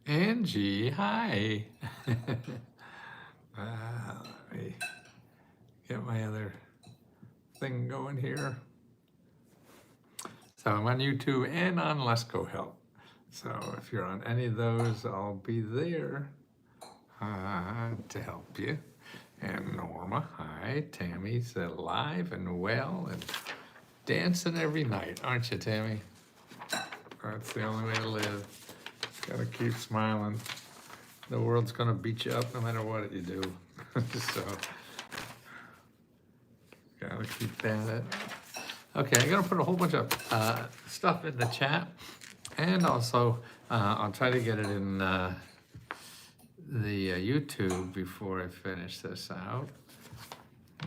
Angie, hi. Let me get my other thing going here. So I'm on YouTube and on Lesko Help. So if you're on any of those, I'll be there to help you. And Norma, hi. Tammy's alive and well and dancing every night, aren't you, Tammy? That's the only way to live. Gotta keep smiling. The world's gonna beat you up no matter what you do. So, gotta keep at it. Okay, I'm gonna put a whole bunch of stuff in the chat, and also I'll try to get it in the YouTube before I finish this out.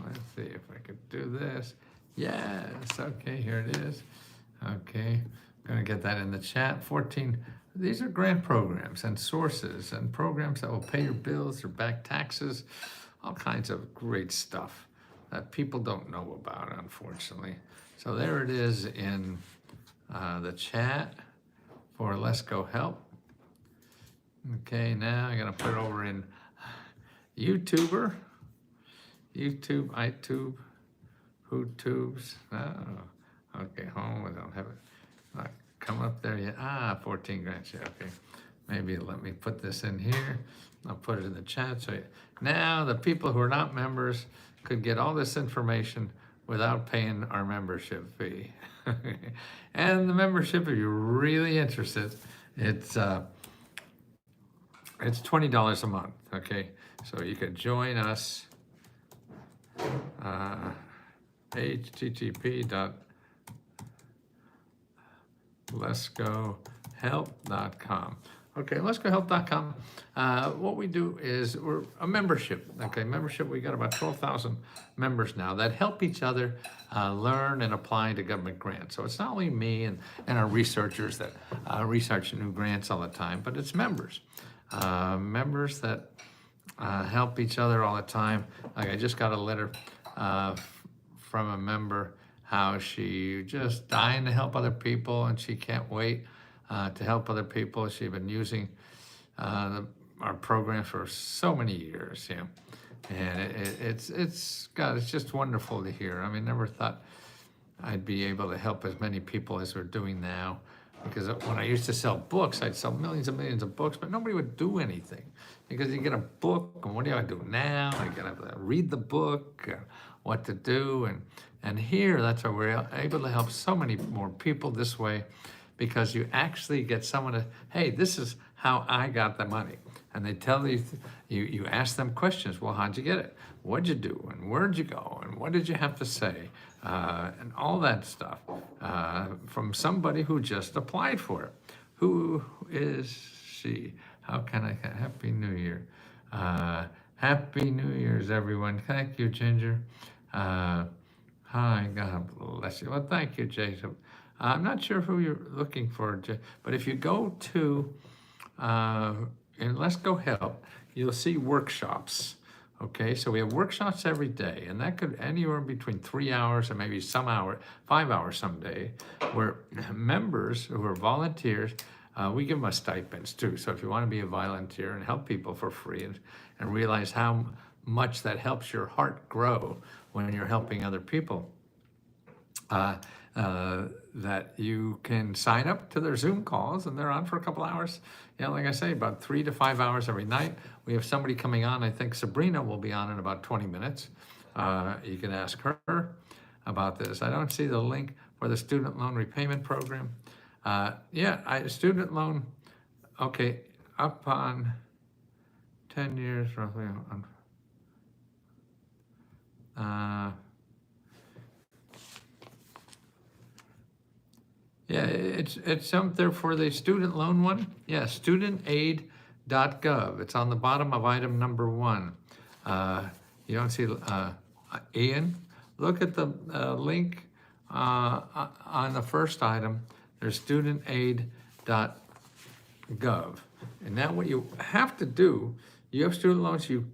Let's see if I could do this. Yes, okay, here it is. Okay, I'm gonna get that in the chat. 14, these are grant programs and sources and programs that will pay your bills or back taxes, all kinds of great stuff that people don't know about, unfortunately. So there it is in the chat for Lesko Help. Okay, now I'm gonna put it over in YouTube, iTube, WhoTubes. Oh, okay, home, I don't have it. Not come up there yet. 14 grants, yeah, okay. Maybe let me put this in here. I'll put it in the chat. So now the people who are not members could get all this information without paying our membership fee. And the membership, if you're really interested, it's $20 a month, okay? So you could join us, http://leskohelp.com. Okay, leskohelp.com. What we do is we're a membership. Okay, membership. We got about 12,000 members now that help each other learn and apply to government grants. So it's not only me and our researchers that research new grants all the time, but it's members. Members that help each other all the time. Like I just got a letter from a member how she just dying to help other people and she can't wait to help other people. She's been using our program for so many years, yeah. And it's just wonderful to hear. I mean, never thought I'd be able to help as many people as we're doing now. Because when I used to sell books, I'd sell millions and millions of books, but nobody would do anything. Because you get a book, and what do I do now? I gotta read the book, what to do, and here, that's why we're able to help so many more people this way, because you actually get someone to, hey, this is how I got the money. And they tell you, you ask them questions. Well, how'd you get it? What'd you do? And where'd you go? And what did you have to say? And all that stuff from somebody who just applied for it. Who is she? How can I, Happy New Year. Happy New Year's, everyone. Thank you, Ginger. Hi, God bless you. Well, thank you, Jacob. I'm not sure who you're looking for, but if you go to in Lesko Help, you'll see workshops. Okay, so we have workshops every day, and that could anywhere between 3 hours and maybe 5 hours someday, where members who are volunteers, we give them a stipends too. So if you want to be a volunteer and help people for free and realize how much that helps your heart grow when you're helping other people, that you can sign up to their Zoom calls, and they're on for a couple hours. Yeah, like I say, about 3 to 5 hours every night. We have somebody coming on. I think Sabrina will be on in about 20 minutes. You can ask her about this. I don't see the link for the student loan repayment program. Student loan, okay, up on 10 years roughly. Yeah, it's up there for the student loan one. Yeah, SBA.gov. It's on the bottom of item number 1. You don't see Ian? Look at the link on the first item. There's SBA.gov. And now what you have to do, you have student loans, you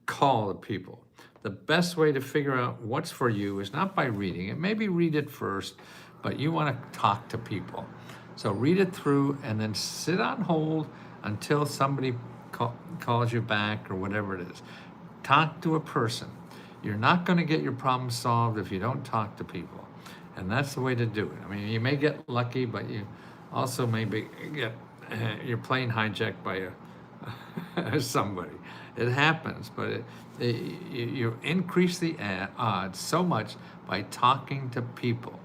call the people. The best way to figure out what's for you is not by reading it. Maybe read it first, but you want to talk to people. So read it through and then sit on hold until somebody calls you back or whatever it is. Talk to a person. You're not going to get your problem solved if you don't talk to people. And that's the way to do it. I mean, you may get lucky, but you also maybe get your plane hijacked by somebody. It happens, but you increase the odds so much by talking to people,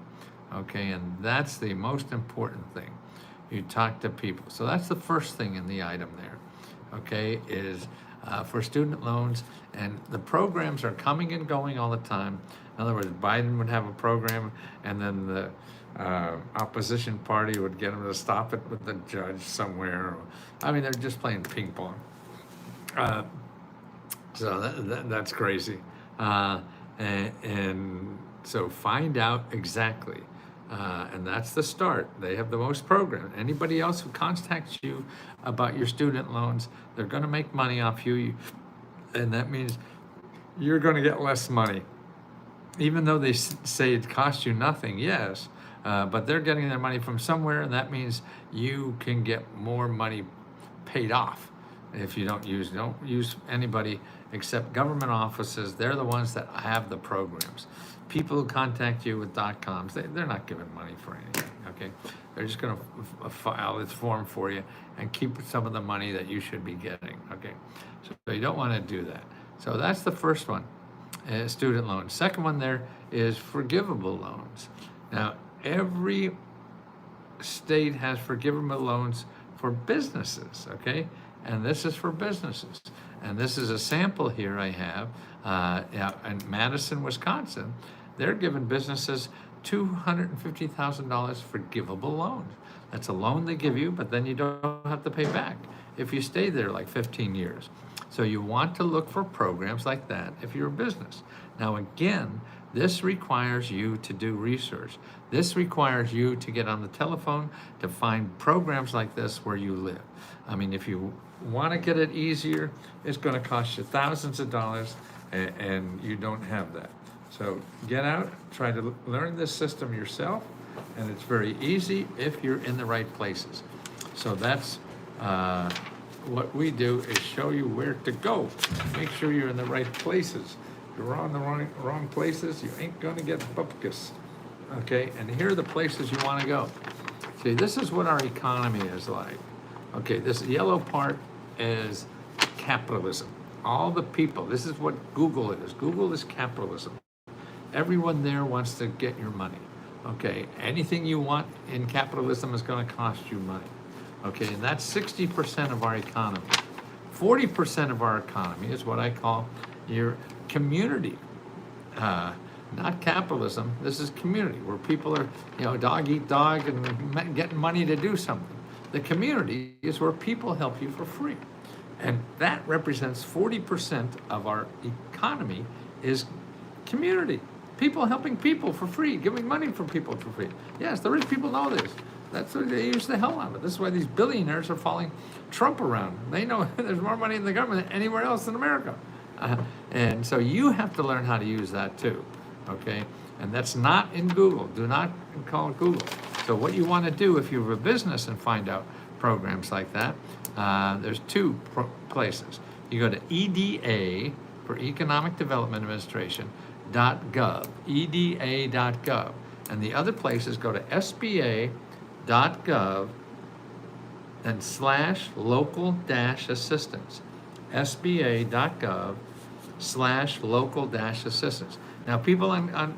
okay? And that's the most important thing. You talk to people. So that's the first thing in the item there, okay, is for student loans. And the programs are coming and going all the time. In other words, Biden would have a program, and then the opposition party would get him to stop it with the judge somewhere. I mean, they're just playing ping pong. So that's crazy. And so find out exactly. And that's the start. They have the most program. Anybody else who contacts you about your student loans, they're going to make money off you. And that means you're going to get less money. Even though they say it costs you nothing, yes, but they're getting their money from somewhere, and that means you can get more money paid off if you don't use anybody except government offices. They're the ones that have the programs. People who contact you with .coms, they're not giving money for anything, okay? They're just going to file this form for you and keep some of the money that you should be getting, okay? So you don't want to do that. So that's the first one. Student loans. Second one there is forgivable loans. Now, every state has forgivable loans for businesses, okay? And this is for businesses. And this is a sample here I have in Madison, Wisconsin. They're giving businesses $250,000 forgivable loans. That's a loan they give you, but then you don't have to pay back if you stay there like 15 years. So you want to look for programs like that if you're a business. Now again, this requires you to do research. This requires you to get on the telephone to find programs like this where you live. I mean, if you want to get it easier, it's going to cost you thousands of dollars, and you don't have that. So get out, try to learn this system yourself, and it's very easy if you're in the right places. So that's what we do, is show you where to go. Make sure you're in the right places. If you're on the wrong places, you ain't gonna get bupkis, okay? And here are the places you wanna go. See, this is what our economy is like. Okay, this yellow part is capitalism. All the people, this is what Google is. Google is capitalism. Everyone there wants to get your money, okay? Anything you want in capitalism is gonna cost you money. Okay, and that's 60% of our economy. 40% of our economy is what I call your community. Not capitalism, this is community, where people are, dog eat dog and getting money to do something. The community is where people help you for free. And that represents 40% of our economy is community. People helping people for free, giving money for people for free. Yes, the rich people know this. That's what they use the hell out of it. This is why these billionaires are following Trump around. They know there's more money in the government than anywhere else in America. And so you have to learn how to use that too, okay? And that's not in Google. Do not call it Google. So what you want to do if you have a business and find out programs like that, there's two places. You go to EDA, for Economic Development Administration, .gov, EDA.gov. And the other places, go to SBA.gov and /local-assistance. SBA.gov /local-assistance. Now, people on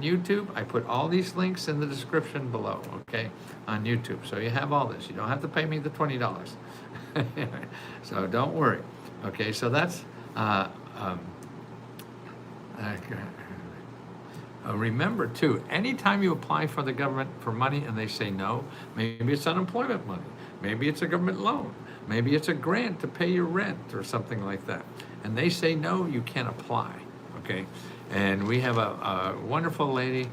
YouTube, I put all these links in the description below, okay, on YouTube. So you have all this. You don't have to pay me the $20. So don't worry. Okay, so that's, remember too, anytime you apply for the government for money and they say no, maybe it's unemployment money, maybe it's a government loan, maybe it's a grant to pay your rent or something like that, and they say no, you can't apply, okay? And we have a wonderful lady,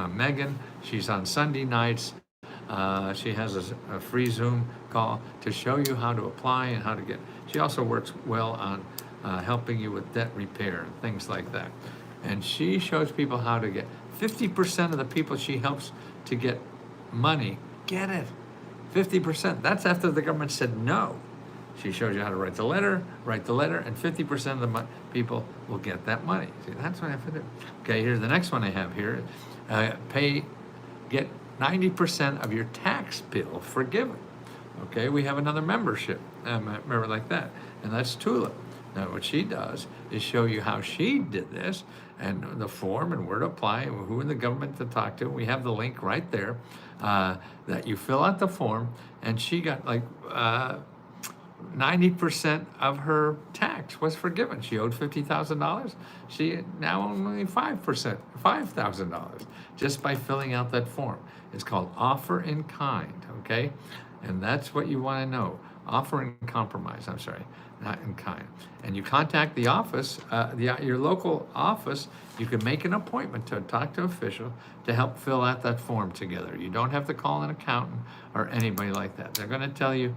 Megan. She's on Sunday nights. She has a free Zoom call to show you how to apply and how to get. She also works well on helping you with debt repair and things like that. And she shows people how to get 50% of the people she helps to get money, get it. 50%, that's after the government said no. She shows you how to write the letter, and 50% of the people will get that money. See, that's what I have to do. Okay, here's the next one I have here. Get 90% of your tax bill forgiven. Okay, we have another membership, member like that, and that's Tulip. Now, what she does is show you how she did this, and the form, and where to apply, and who in the government to talk to. We have the link right there that you fill out the form, and she got like 90% of her tax was forgiven. She owed $50,000. She now only 5%, $5,000, just by filling out that form. It's called offer in kind, okay? And that's what you want to know. Offer in compromise, I'm sorry, not in kind. And you contact the office, your local office. You can make an appointment to talk to an official to help fill out that form together. You don't have to call an accountant or anybody like that. They're going to tell you,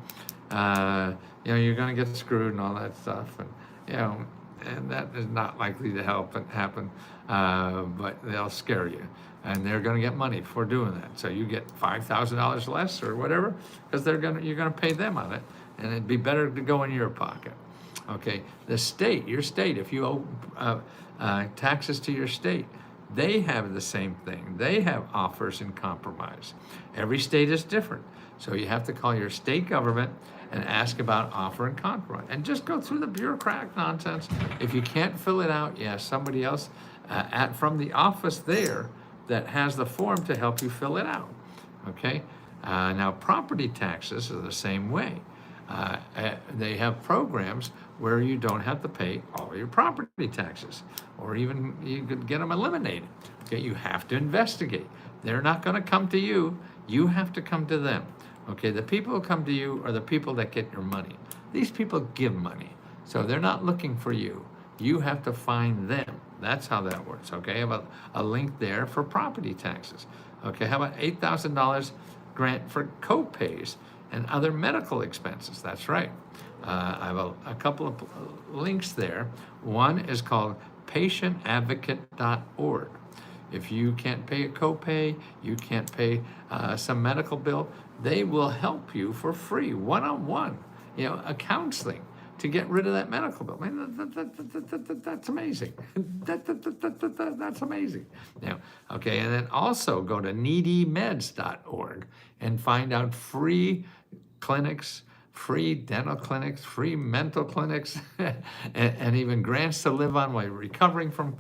you're going to get screwed and all that stuff, and and that is not likely to happen. But they'll scare you, and they're going to get money for doing that. So you get $5,000 less or whatever, because you're going to pay them on it, and it'd be better to go in your pocket. Okay, your state, if you owe taxes to your state, they have the same thing. They have offers in compromise. Every state is different. So you have to call your state government and ask about offer and compromise. And just go through the bureaucratic nonsense. If you can't fill it out, somebody else from the office there that has the form to help you fill it out. Okay? Now, property taxes are the same way. They have programs where you don't have to pay all your property taxes, or even you could get them eliminated. Okay, you have to investigate. They're not going to come to you. You have to come to them. Okay, the people who come to you are the people that get your money. These people give money, so they're not looking for you. You have to find them. That's how that works. Okay, I have a link there for property taxes. Okay, how about $8,000 grant for co-pays and other medical expenses? That's right. I have a couple of links there. One is called patientadvocate.org. If you can't pay a copay, you can't pay some medical bill, they will help you for free, one-on-one, a counseling to get rid of that medical bill. I mean, that's amazing. That's amazing. Okay, and then also go to needymeds.org and find out free clinics, free dental clinics, free mental clinics, and even grants to live on while you're recovering from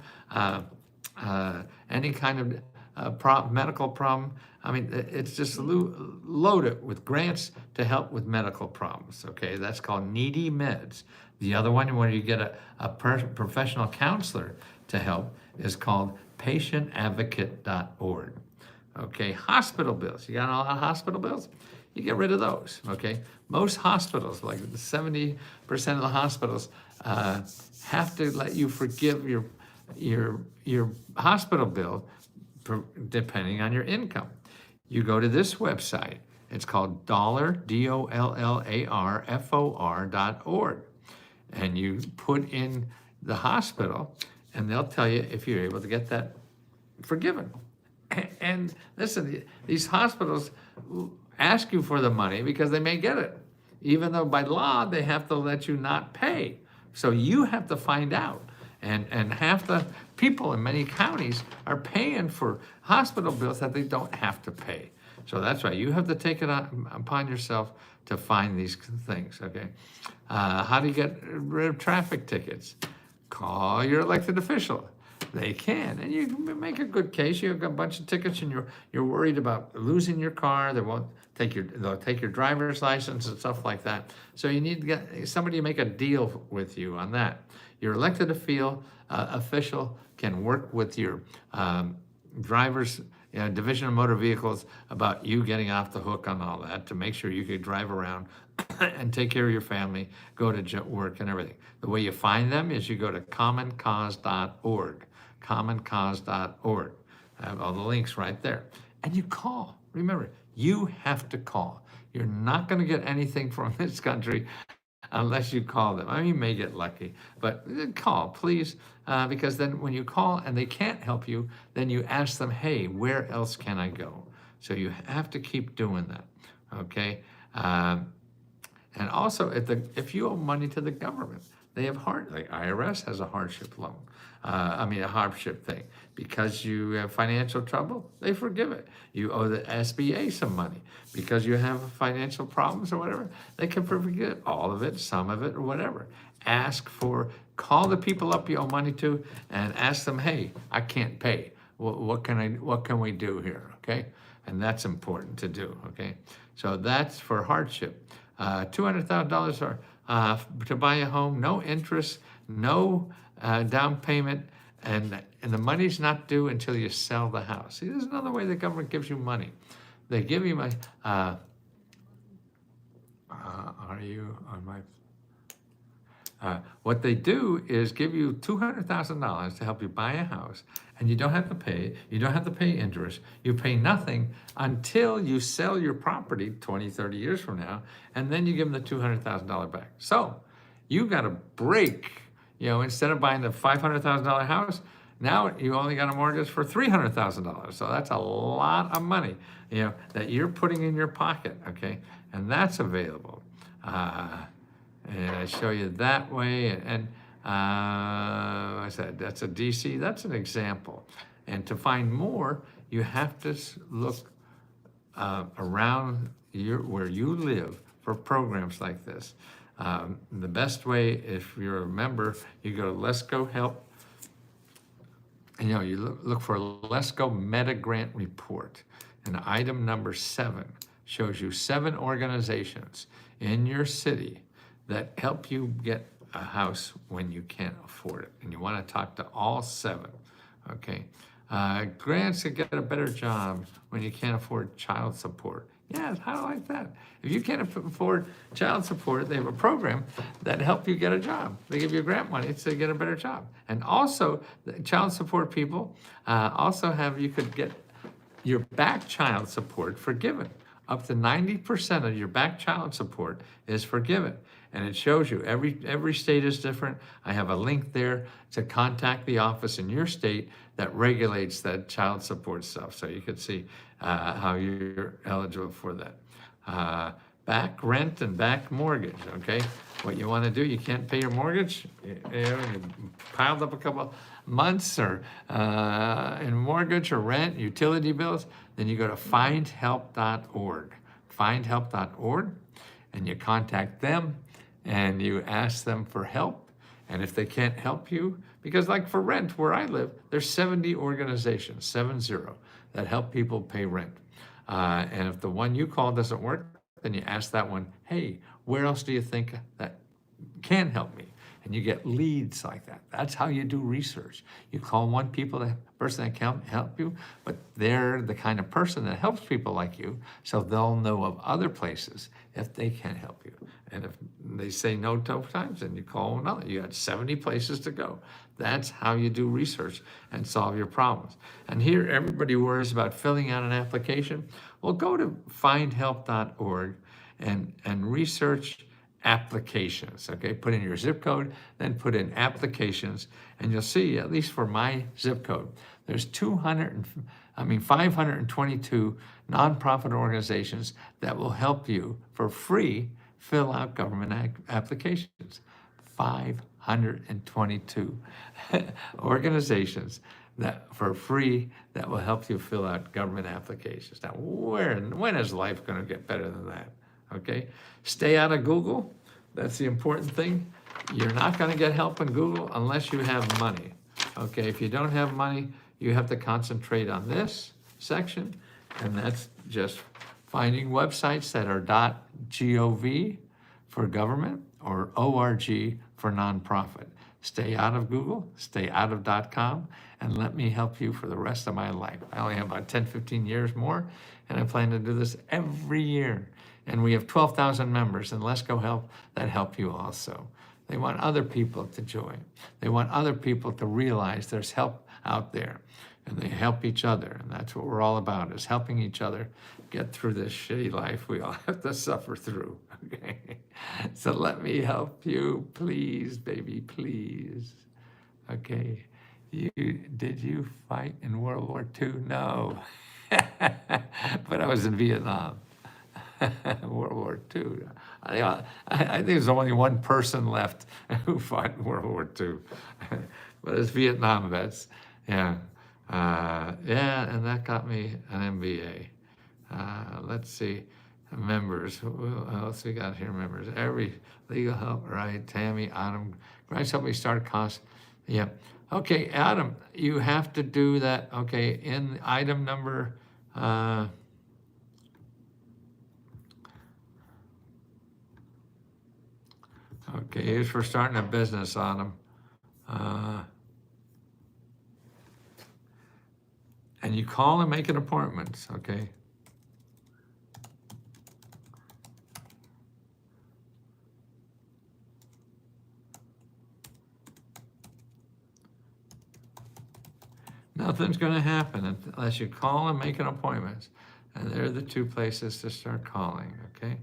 any kind of medical problem. I mean, it's just loaded with grants to help with medical problems. Okay, that's called Needy Meds. The other one, where you get a professional counselor to help, is called patientadvocate.org. Okay, hospital bills. You got a lot of hospital bills? You get rid of those. Okay, most hospitals, like 70% of the hospitals, have to let you forgive your hospital bill depending on your income. You go to this website. It's called $DollarFOR.org, and you put in the hospital, and they'll tell you if you're able to get that forgiven. And listen, these hospitals ask you for the money because they may get it, even though by law they have to let you not pay. So you have to find out. And half the people in many counties are paying for hospital bills that they don't have to pay. So that's why you have to take it upon yourself to find these things, okay? How do you get rid of traffic tickets? Call your elected official. They can, and you can make a good case. You have got a bunch of tickets, and you're worried about losing your car. They'll take your driver's license and stuff like that. So you need to get somebody to make a deal with you on that. Your elected official can work with your driver's Division of Motor Vehicles about you getting off the hook on all that, to make sure you can drive around and take care of your family, go to work and everything. The way you find them is you go to commoncause.org, commoncause.org. I have all the links right there. And you call. Remember, you have to call. You're not going to get anything from this country unless you call them. I mean, you may get lucky, but call, please, because then when you call and they can't help you, then you ask them, hey, where else can I go? So you have to keep doing that. okay? And also, if you owe money to the government, they have like IRS has a hardship loan. A hardship thing. Because you have financial trouble, they forgive it. You owe the SBA some money. Because you have financial problems or whatever, they can forgive all of it, some of it, or whatever. Call the people up you owe money to and ask them, hey, I can't pay. What can we do here, okay? And that's important to do, okay? So that's for hardship. $200,000 to buy a home, no interest, no down payment, and the money's not due until you sell the house. See, there's another way the government gives you money. They give you money. Are you on my? What they do is give you $200,000 to help you buy a house, and you don't have to pay. You don't have to pay interest. You pay nothing until you sell your property 20, 30 years from now, and then you give them the $200,000 back. So you got to break. Instead of buying the $500,000 house, now you only got a mortgage for $300,000. So that's a lot of money, that you're putting in your pocket. Okay, and that's available. And I show you that way, and I said that's a DC. That's an example. And to find more, you have to look around where you live for programs like this. The best way, if you're a member, you go to Lesko Help, and you look for Lesko Meta Grant Report, and item number 7 shows you 7 organizations in your city that help you get a house when you can't afford it. And you want to talk to all 7, okay? Grants to get a better job when you can't afford child support. Yeah, I like that. If you can't afford child support, they have a program that help you get a job. They give you grant money to get a better job. And also, the child support people you could get your back child support forgiven. Up to 90% of your back child support is forgiven. And it shows you every state is different. I have a link there to contact the office in your state that regulates that child support stuff. So you can see how you're eligible for that. Back rent and back mortgage, okay? What you want to do, you can't pay your mortgage, you piled up a couple months or in mortgage or rent, utility bills, then you go to findhelp.org. Findhelp.org, and you contact them and you ask them for help. And if they can't help you, because like for rent where I live, there's 70 organizations, 70, that help people pay rent. And if the one you call doesn't work, then you ask that one, hey, where else do you think that can help me? And you get leads like that. That's how you do research. You call one person that can help you, but they're the kind of person that helps people like you, so they'll know of other places if they can't help you. And if they say no 12 times, then you call another. You got 70 places to go. That's how you do research and solve your problems. And here, everybody worries about filling out an application. Well, go to findhelp.org and research applications, okay? Put in your zip code, then put in applications, and you'll see, at least for my zip code, there's 522 nonprofit organizations that will help you for free fill out government applications. 522 organizations that for free that will help you fill out government applications. Now, when is life going to get better than that? Okay, stay out of Google. That's the important thing. You're not going to get help in Google unless you have money. Okay, if you don't have money, you have to concentrate on this section, and that's just finding websites that are .gov for government or .org for nonprofit. Stay out of Google, stay out of .com, and let me help you for the rest of my life. I only have about 10, 15 years more, and I plan to do this every year. And we have 12,000 members in Lesko Help that help you also. They want other people to join. They want other people to realize there's help out there, and they help each other. And that's what we're all about, is helping each other get through this shitty life we all have to suffer through, okay? So let me help you, please, baby, please. Okay, did you fight in World War II? No, but I was in Vietnam. World War II. I think there's only one person left who fought in World War II, but it's Vietnam vets. Yeah, yeah, and that got me an MBA. Let's see, members. Who else we got here? Members. Every legal help, right? Tammy, Adam. Grants help me start costs. Yeah. Okay, Adam, you have to do that. Okay, in item number. Okay, here's for starting a business on them. And you call and make an appointment, okay? Nothing's gonna happen unless you call and make an appointment. And they're the two places to start calling, okay?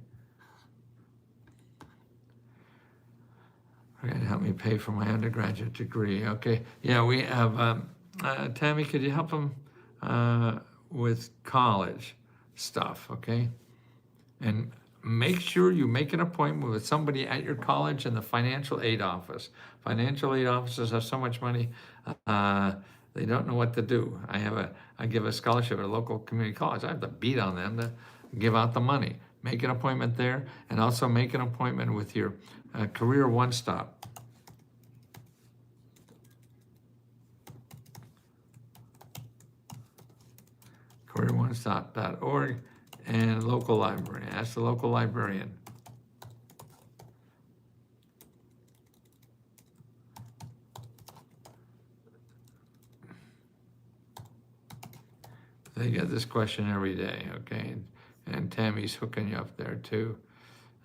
Okay, help me pay for my undergraduate degree, okay? Yeah, we have, Tammy, could you help them with college stuff, okay? And make sure you make an appointment with somebody at your college in the financial aid office. Financial aid offices have so much money, they don't know what to do. I give a scholarship at a local community college. I have to beat on them to give out the money. Make an appointment there, and also make an appointment with your Career One Stop. CareerOneStop.org and local library. Ask the local librarian. They get this question every day, okay? And Tammy's hooking you up there too.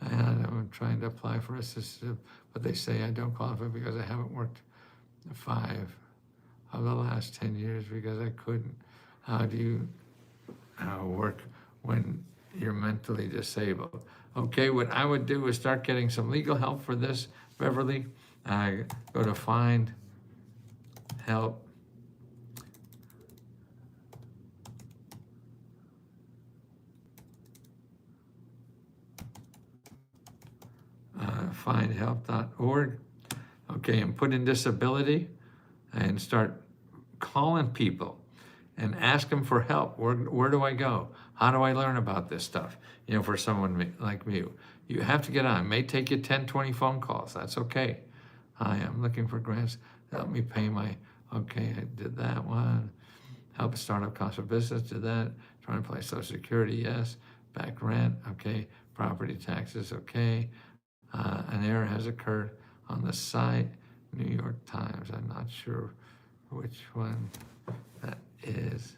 And I'm trying to apply for assistive, but they say I don't qualify because I haven't worked 5 of the last 10 years because I couldn't. How do you work when you're mentally disabled? Okay, what I would do is start getting some legal help for this, Beverly. Go to Find Help. Findhelp.org. Okay, and put in disability and start calling people and ask them for help. Where do I go? How do I learn about this stuff? You know, for someone like me, you have to get on. It may take you 10, 20 phone calls. That's okay. Hi, I'm looking for grants. Help me pay my, okay, I did that one. Help a startup cost of business, did that. Trying to apply Social Security, yes. Back rent, okay. Property taxes, okay. An error has occurred on the site, New York Times. I'm not sure which one that is.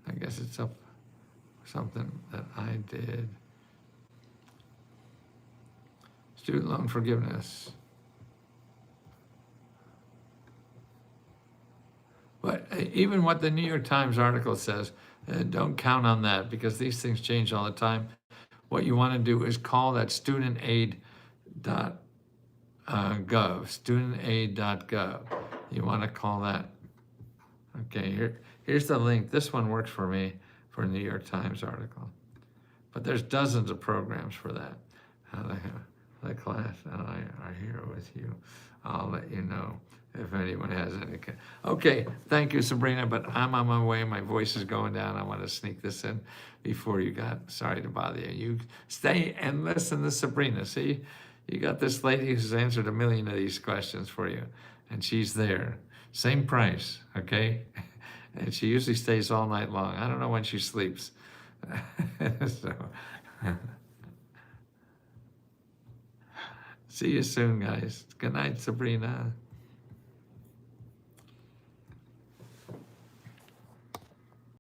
I guess it's up something that I did. Student loan forgiveness. But even what the New York Times article says, don't count on that because these things change all the time. What you want to do is call that StudentAid.gov, StudentAid.gov. You want to call that. Okay, here's the link. This one works for me for a New York Times article. But there's dozens of programs for that. The class and I are here with you. I'll let you know if anyone has any. Okay, thank you, Sabrina, but I'm on my way. My voice is going down. I want to sneak this in before you got, sorry to bother you. You stay and listen to Sabrina. See, you got this lady who's answered 1 million of these questions for you, and she's there. Same price, okay? And she usually stays all night long. I don't know when she sleeps. So, see you soon, guys. Good night, Sabrina.